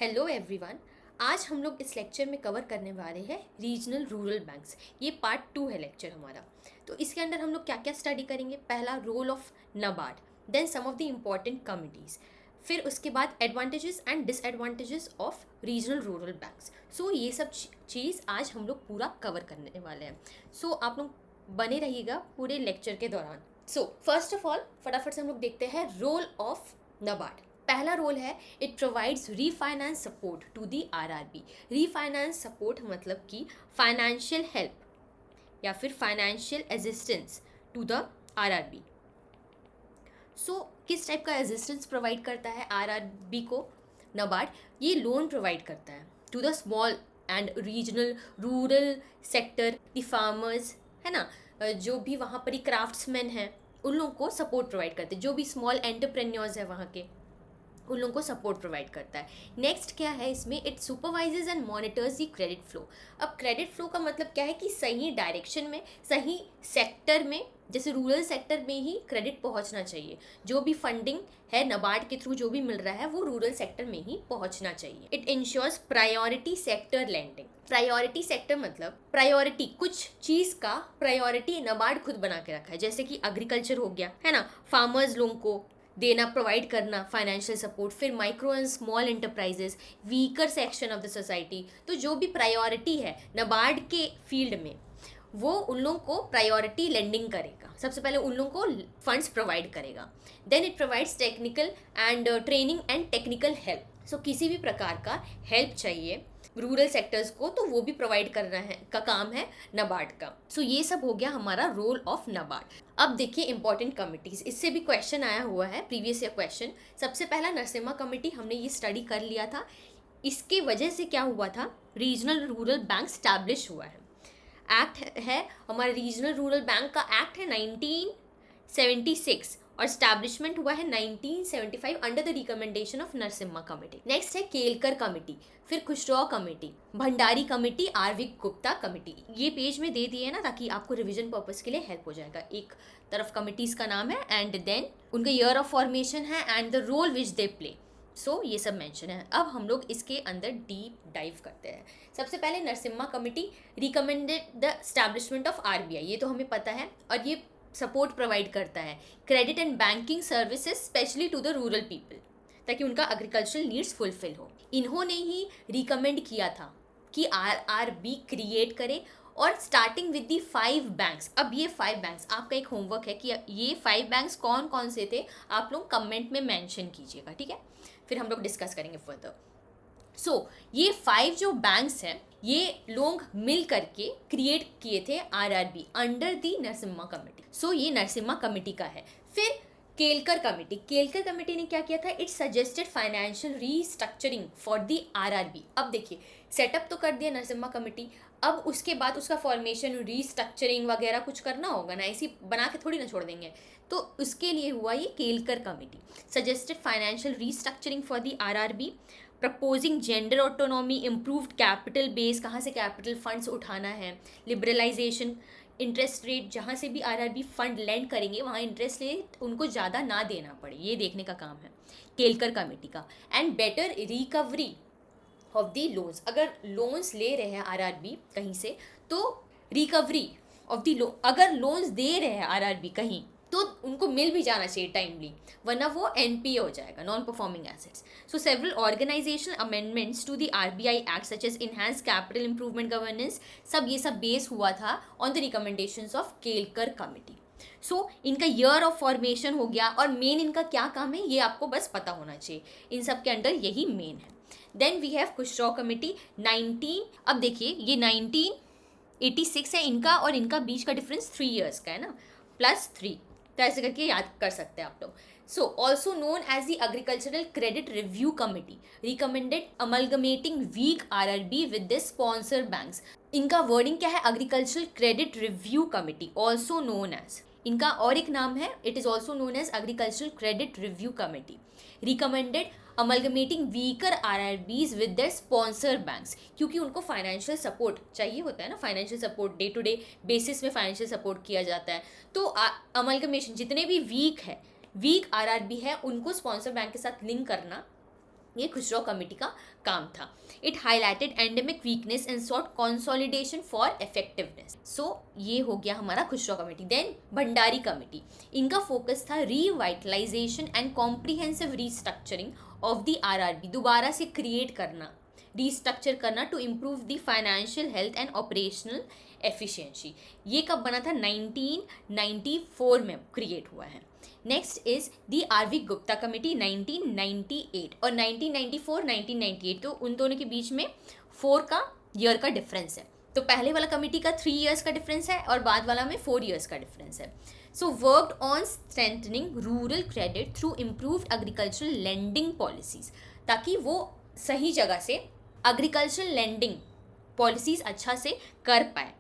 Hello everyone. आज हम लोग इस लेक्चर में कवर करने वाले हैं रीजनल रूरल बैंक्स। ये पार्ट 2 है लेक्चर हमारा। तो इसके अंदर हम लोग क्या क्या स्टडी करेंगे। पहला, role of NABARD, then some of the important committees, फिर उसके बाद advantages and disadvantages of regional rural banks. So ये सब चीज़ आज हम लोग पूरा कवर करने वाले हैं। सो आप लोग बने रहिएगा पूरे लेक्चर के दौरान। सो फर्स्ट ऑफ ऑल फटाफट से हम लोग देखते हैं रोल ऑफ नबार्ड। पहला रोल है, it provides refinance support to the RRB. Refinance support मतलब कि फाइनेंशियल हेल्प या फिर financial assistance to the RRB. So किस टाइप का असिस्टेंस प्रोवाइड करता है आरआरबी को नबार्ड? ये लोन प्रोवाइड करता है to the small and regional rural sector, the farmers, है ना, जो भी वहाँ पर ही क्राफ्ट्समैन हैं उन लोगों को सपोर्ट प्रोवाइड करते हैं। जो भी स्मॉल एंटरप्रेन्योर्स है वहाँ के, उन लोगों को सपोर्ट प्रोवाइड करता है। नेक्स्ट क्या है इसमें, it supervises and monitors the credit flow. अब क्रेडिट फ्लो का मतलब क्या है कि सही डायरेक्शन में, सही सेक्टर में, जैसे रूरल सेक्टर में ही क्रेडिट पहुंचना चाहिए। जो भी फंडिंग है नबार्ड के थ्रू जो भी मिल रहा है वो रूरल सेक्टर में ही पहुंचना चाहिए। It ensures priority sector lending. Priority sector मतलब प्रायोरिटी, कुछ चीज़ का प्रायोरिटी नबार्ड खुद बना के रखा है। जैसे कि एग्रीकल्चर हो गया, है ना, फार्मर्स लोगों को देना, प्रोवाइड करना फाइनेंशियल सपोर्ट। फिर micro and small enterprises, weaker section of the society. तो जो भी प्रायोरिटी है नबार्ड के फील्ड में, वो उन लोगों को प्रायोरिटी लेंडिंग करेगा। सबसे पहले उन लोगों को फंड्स प्रोवाइड करेगा। Then it provides technical and training and technical help. So किसी भी प्रकार का हेल्प चाहिए रूरल सेक्टर्स को तो वो भी प्रोवाइड करना है का काम है नबार्ड का। सो ये सब हो गया हमारा रोल ऑफ नबार्ड। अब देखिए इंपॉर्टेंट कमिटीज, इससे भी क्वेश्चन आया हुआ है, प्रीवियस ईयर क्वेश्चन। सबसे पहला नरसिम्हा कमेटी, हमने ये स्टडी कर लिया था। इसके वजह से क्या हुआ था, रीजनल रूरल बैंक स्टैब्लिश हुआ है। एक्ट है हमारा, रीजनल रूरल बैंक का एक्ट है 1976 और स्टैब्लिशमेंट हुआ है 1975 under the recommendation of Narasimha committee. Next है केलकर कमेटी, फिर Khusro committee, Bhandari committee, RV Gupta committee. ये पेज में दे दिए ना ताकि आपको रिवीजन पर्पस के लिए हेल्प हो जाएगा। एक तरफ कमिटीज़ का नाम है एंड देन उनका ईयर ऑफ फॉर्मेशन है and the role which they play. So ये सब मेंशन है। अब हम लोग इसके अंदर डीप डाइव करते हैं। सबसे पहले Narasimha committee recommended the establishment of RBI, ये तो हमें पता है, और ये सपोर्ट प्रोवाइड करता है credit and banking services specially to the rural people, ताकि उनका एग्रीकल्चरल नीड्स फुलफिल हो। इन्होंने ही रिकमेंड किया था कि आरआरबी क्रिएट करे और स्टार्टिंग विद दी 5 बैंक्स। अब ये 5 बैंक्स आपका एक होमवर्क है कि ये 5 बैंक्स कौन कौन से थे, आप लोग कमेंट में मेंशन कीजिएगा, ठीक है। फिर हम लोग डिस्कस करेंगे फर्दर। सो ये 5 जो बैंक्स हैं ये लोग मिल करके क्रिएट किए थे RRB under the Narasimha committee. So ये नरसिम्हा कमेटी का है। फिर केलकर कमेटी, केलकर कमेटी ने क्या किया था, it suggested financial restructuring for the RRB. अब देखिए सेटअप तो कर दिया नरसिम्हा कमेटी, अब उसके बाद उसका फॉर्मेशन, रीस्ट्रक्चरिंग वगैरह कुछ करना होगा ना, ऐसी बना के थोड़ी ना छोड़ देंगे। तो उसके लिए हुआ ये Kelkar committee. Suggested financial restructuring for the RRB, proposing gender autonomy, improved capital base, कहाँ से कैपिटल फंड्स उठाना है, लिबरलाइजेशन, इंटरेस्ट रेट, जहाँ से भी आरआरबी फंड लैंड करेंगे वहाँ इंटरेस्ट रेट उनको ज़्यादा ना देना पड़े, ये देखने का काम है केलकर कमेटी का। And better recovery of the loans, अगर लोन्स ले रहे हैं आरआरबी कहीं से तो रिकवरी ऑफ दी लोन, अगर लोन्स दे रहे हैं आरआरबी कहीं तो उनको मिल भी जाना चाहिए टाइमली, वरना वो एनपीए हो जाएगा, non performing assets. So several organisation amendments to the RBI act such as enhance capital improvement governance, सब ये सब बेस हुआ था on the recommendations of Kelkar committee. So इनका ईयर ऑफ फॉर्मेशन हो गया और मेन इनका क्या काम है ये आपको बस पता होना चाहिए, इन सब के अंडर यही मेन है। देन वी हैव खुशरौ कमेटी 19, अब देखिए ये 1986 है इनका और इनका बीच का डिफरेंस 3 ईयर्स का है ना, +3, तो ऐसे करके याद कर सकते हैं आप लोग। So also known as the agricultural credit review committee, recommended amalgamating weak RRB with the sponsor banks. इनका वर्डिंग क्या है, agricultural credit review committee, also known as, इनका और एक नाम है, it is also known as agricultural credit review committee, recommended amalgamating weaker RRBs with their sponsor banks, क्योंकि उनको फाइनेंशियल सपोर्ट चाहिए होता है ना, financial support day to day basis में फाइनेंशियल सपोर्ट किया जाता है। तो अमलगमेशन जितने भी वीक आरआरबी है उनको स्पॉन्सर बैंक के साथ लिंक करना ये खुशराव कमेटी का काम था। It highlighted endemic weakness and sought consolidation for effectiveness. So ये हो गया हमारा Khusro committee. Then Bhandari committee, इनका फोकस था revitalisation and comprehensive restructuring of the RRB, दोबारा से क्रिएट करना, रीस्ट्रक्चर करना to improve the financial health and operational efficiency. ये कब बना था? 1994 में क्रिएट हुआ है। Next is the RV Gupta committee 1998 और 1994 1998, तो उन दोनों के बीच में 4 का ईयर का डिफरेंस है। तो पहले वाला कमेटी का 3 इयर्स का डिफरेंस है और बाद वाला में 4 इयर्स का डिफरेंस है। So worked on strengthening rural credit through improved agricultural lending policies, ताकि वो सही जगह से एग्रीकल्चरल लेंडिंग पॉलिसीज अच्छा से कर पाए।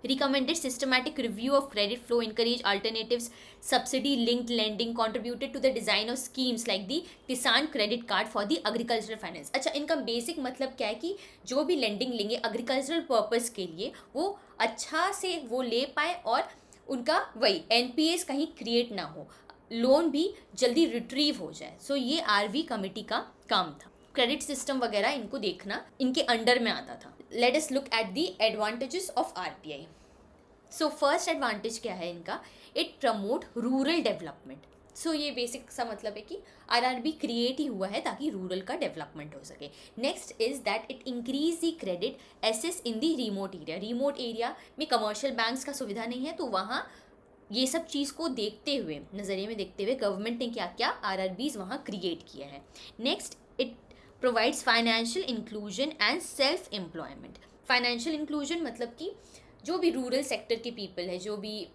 Recommended systematic review of credit flow, encourage alternatives, subsidy linked lending, contributed to the design of schemes like the किसान credit card for the agricultural finance। अच्छा, इनका बेसिक मतलब क्या है कि जो भी लेंडिंग लेंगे एग्रीकल्चरल पर्पस के लिए वो अच्छा से वो ले पाए और उनका वही एनपीएस कहीं क्रिएट ना हो, लोन भी जल्दी रिट्रीव हो जाए। सो ये आरवी कमेटी का काम था। क्रेडिट सिस्टम वगैरह इनको देखना इनके अंडर में आता था। Let us look at the advantages of RBI. So first advantage क्या है इनका? It promote rural development. So ये बेसिक सा मतलब है कि आरआरबी क्रिएट ही हुआ है ताकि रूरल का डेवलपमेंट हो सके। Next is that it increase the credit access in the remote area. Remote area में कमर्शियल बैंक्स का सुविधा नहीं है, तो वहाँ ये सब चीज़ को देखते हुए, नज़रिए में देखते हुए गवर्नमेंट ने क्या क्या आरआरबीज वहाँ क्रिएट किया है। Next, it provides financial inclusion and self employment. Financial inclusion मतलब कि जो भी रूरल सेक्टर के पीपल है, जो भी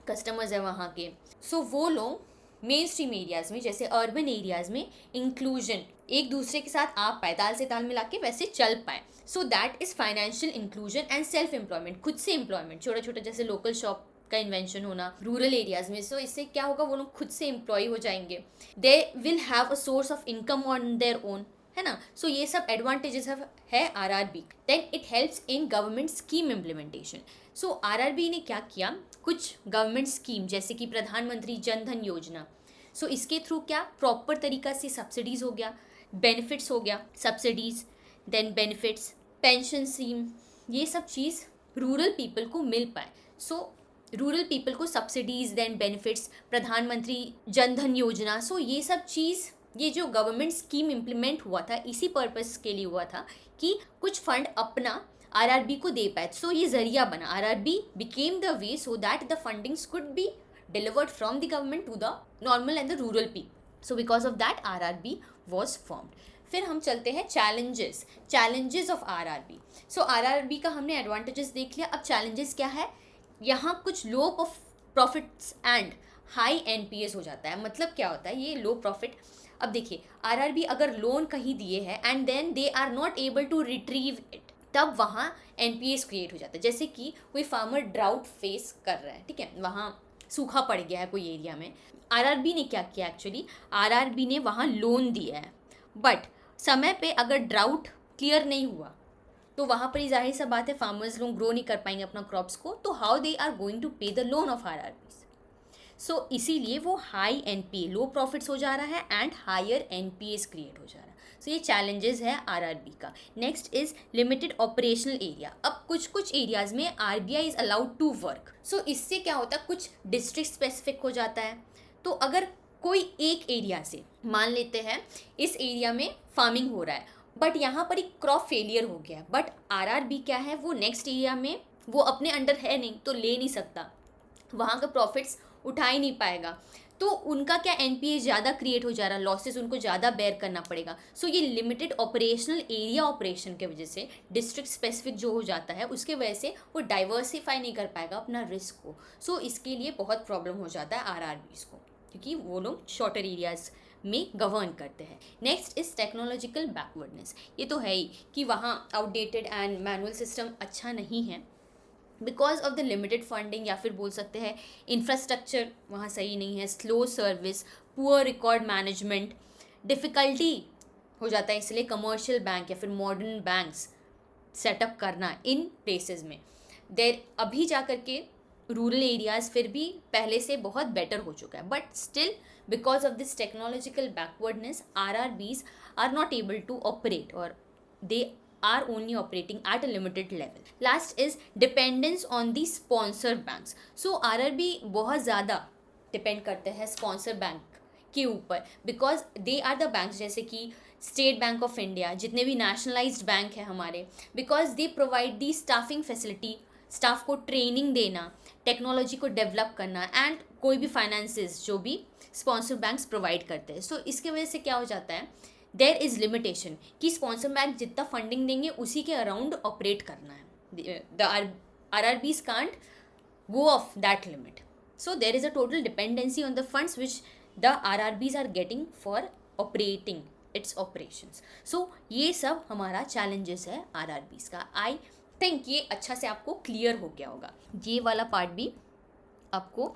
कस्टमर्स है वहाँ के, सो वो लोग मेन स्ट्रीम एरियाज़ में, जैसे अर्बन एरियाज़ में इंक्लूजन, एक दूसरे के साथ आप पाए, ताल से ताल मिला के वैसे चल पाए। So that is financial inclusion and self employment, खुद से एम्प्लॉयमेंट, छोटा छोटा जैसे लोकल शॉप का इन्वेंशन होना रूरल एरियाज़ में। सो इससे क्या होगा, वो लोग खुद से एम्प्लॉय हो जाएंगे, they will have a source of income on their own, है ना। सो ये सब एडवांटेजेस है RRB. Then it helps in government scheme implementation. So RRB ने क्या किया, कुछ गवर्नमेंट स्कीम जैसे कि प्रधानमंत्री जन धन योजना, सो इसके थ्रू क्या प्रॉपर तरीका से सब्सिडीज़ हो गया, बेनिफिट्स हो गया, subsidies then benefits, pension scheme, ये सब चीज़ रूरल पीपल को मिल पाए। सो रूरल पीपल को subsidies then benefits, Pradhanmantri Jan धन योजना, सो ये सब चीज़, ये जो गवर्नमेंट स्कीम इम्प्लीमेंट हुआ था इसी पर्पस के लिए हुआ था कि कुछ फंड अपना आरआरबी को दे पाए। सो ये जरिया बना, RRB became the way so that the fundings could be delivered from the government to the normal and the rural people. So because of that RRB was formed. फिर हम चलते हैं challenges of RRB. So RRB का हमने advantages देख लिया, अब challenges क्या है। यहाँ कुछ लो प्रॉफिट्स एंड हाई एनपीएस हो जाता है। मतलब क्या होता है ये लो प्रॉफिट? अब देखिए, आरआरबी अगर लोन कहीं दिए है and then they are not able to retrieve it, तब वहाँ एनपीएस क्रिएट हो जाता है। जैसे कि कोई फार्मर ड्राउट फेस कर रहा है, ठीक है, वहाँ सूखा पड़ गया है कोई एरिया में, आरआरबी ने क्या किया, एक्चुअली आरआरबी ने वहाँ लोन दिया है, बट समय पे अगर ड्राउट क्लियर नहीं हुआ तो वहाँ पर ही जाहिर सा बात है फार्मर्स लोग ग्रो नहीं कर पाएंगे अपना क्रॉप्स को, तो how they are going to pay the loan of RRB. So इसीलिए वो हाई एनपीए, लो प्रॉफिट्स हो जा रहा है एंड हायर एनपीएस क्रिएट हो जा रहा है। सो ये चैलेंजेस है आरआरबी का। Next is limited operational area. अब कुछ एरियाज में RBI is allowed to work. So इससे क्या होता है, कुछ डिस्ट्रिक्ट स्पेसिफिक हो जाता है। तो अगर कोई एक एरिया से, मान लेते हैं इस एरिया में फार्मिंग हो रहा है बट यहाँ पर एक क्रॉप फेलियर हो गया, बट आरआरबी क्या है, वो नेक्स्ट एरिया में वो अपने अंडर है नहीं तो ले नहीं सकता, वहाँ का प्रॉफिट्स उठा ही नहीं पाएगा, तो उनका क्या एनपीए ज़्यादा क्रिएट हो जा रहा है, लॉसेस उनको ज़्यादा बेयर करना पड़ेगा। सो ये लिमिटेड ऑपरेशनल एरिया ऑपरेशन के वजह से, डिस्ट्रिक्ट स्पेसिफिक जो हो जाता है उसके वजह से वो डाइवर्सिफाई नहीं कर पाएगा अपना रिस्क को। सो इसके लिए बहुत प्रॉब्लम हो जाता है आरआरबीज़ को, क्योंकि वो लोग शॉर्टर एरियाज़ में गवर्न करते हैं। Next is technological backwardness. ये तो है ही कि वहाँ आउटडेटेड एंड मैनुअल सिस्टम अच्छा नहीं है because of the limited funding, या फिर बोल सकते हैं इंफ्रास्ट्रक्चर वहाँ सही नहीं है, slow service, poor record management, difficulty हो जाता है इसलिए कमर्शियल बैंक या फिर मॉडर्न बैंक्स सेटअप करना इन प्लेसेस में। देर अभी जा कर के रूरल एरियाज़ फिर भी पहले से बहुत बेटर हो चुका है, but still because of this technological backwardness RRBs are not able to operate, or they are only operating at a limited level. Last is dependence on the sponsor banks. So RRB बहुत ज़्यादा depend करते हैं sponsor bank के ऊपर, because they are the banks, जैसे कि state bank of India, जितने भी नेशनलाइज्ड बैंक हैं हमारे, because they provide the staffing facility, staff को ट्रेनिंग देना, टेक्नोलॉजी को डेवलप करना, एंड कोई भी फाइनेंसेस जो भी स्पॉन्सर बैंक्स प्रोवाइड करते हैं. सो इसके वजह से क्या हो जाता है, देयर इज़ लिमिटेशन कि स्पॉन्सर बैंक जितना फंडिंग देंगे उसी के अराउंड ऑपरेट करना है. The RRBs can't go off that limit. So there is a total dependency on the funds which the RRBs are getting for operating its operations. So ये सब हमारा challenges है RRBs का. I think ये अच्छा से आपको clear हो गया होगा. ये वाला part भी आपको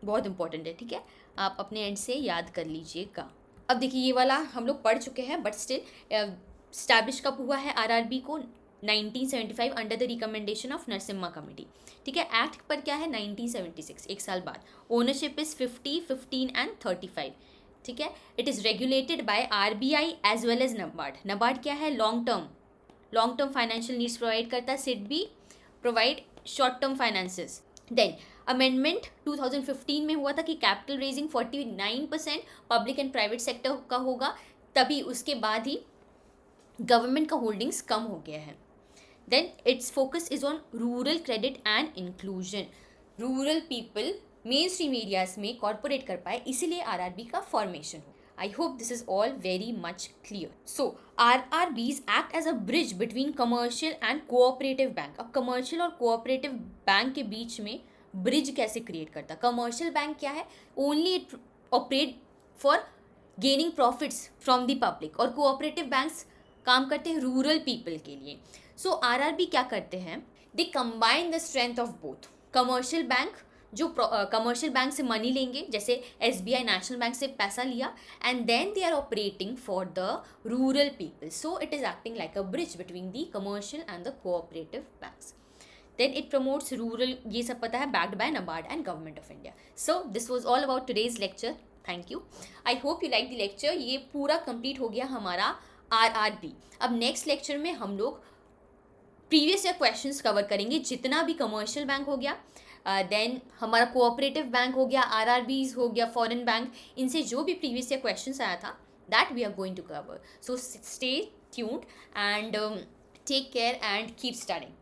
बहुत important है, ठीक है, आप अपने end से याद कर लीजिएगा. अब देखिए ये वाला हम लोग पढ़ चुके हैं, बट स्टिल स्टैब्लिश कब हुआ है RRB को, 1975 under the recommendation of Narasimha committee. ठीक है, एक्ट पर क्या है 1976, एक साल बाद. Ownership is 50, 15 and 35. ठीक है, it is regulated by RBI as well as NABARD. NABARD क्या है, long term financial needs provide करता है. SIDBI provide short term finances. Then amendment 2015 में हुआ था कि capital raising 49% public and private sector का होगा, तभी उसके बाद ही गवर्नमेंट का होल्डिंग्स कम हो गया है. Then its focus is on rural credit and inclusion. Rural people main stream areas में कॉर्पोरेट कर पाए, इसीलिए RRB का फॉर्मेशन हो. I hope this is all very much clear. So RRBs act as a bridge between commercial and cooperative bank. अब commercial और cooperative bank के बीच में ब्रिज कैसे क्रिएट करता. कमर्शियल बैंक क्या है, only it operate for gaining profits from the public, और cooperative banks काम करते हैं रूरल पीपल के लिए. सो RRB क्या करते हैं, they combine the strength of both. Commercial bank जो कमर्शियल बैंक से मनी लेंगे, जैसे SBI नेशनल बैंक से पैसा लिया, and then they are operating for the rural people. So it is acting like a bridge between the commercial and the cooperative banks. Then it promotes rural, ये सब पता है, backed by NABARD and Government of India. So this was all about today's lecture. Thank you. I hope you like the lecture. ये पूरा complete हो गया हमारा RRB. अब next lecture में हम लोग previous year questions cover करेंगे, जितना भी commercial बैंक हो गया, then हमारा cooperative बैंक हो गया, RRBs हो गया, foreign बैंक, इनसे जो भी previous year questions आया था, that we are going to cover. So stay tuned and take care and keep studying.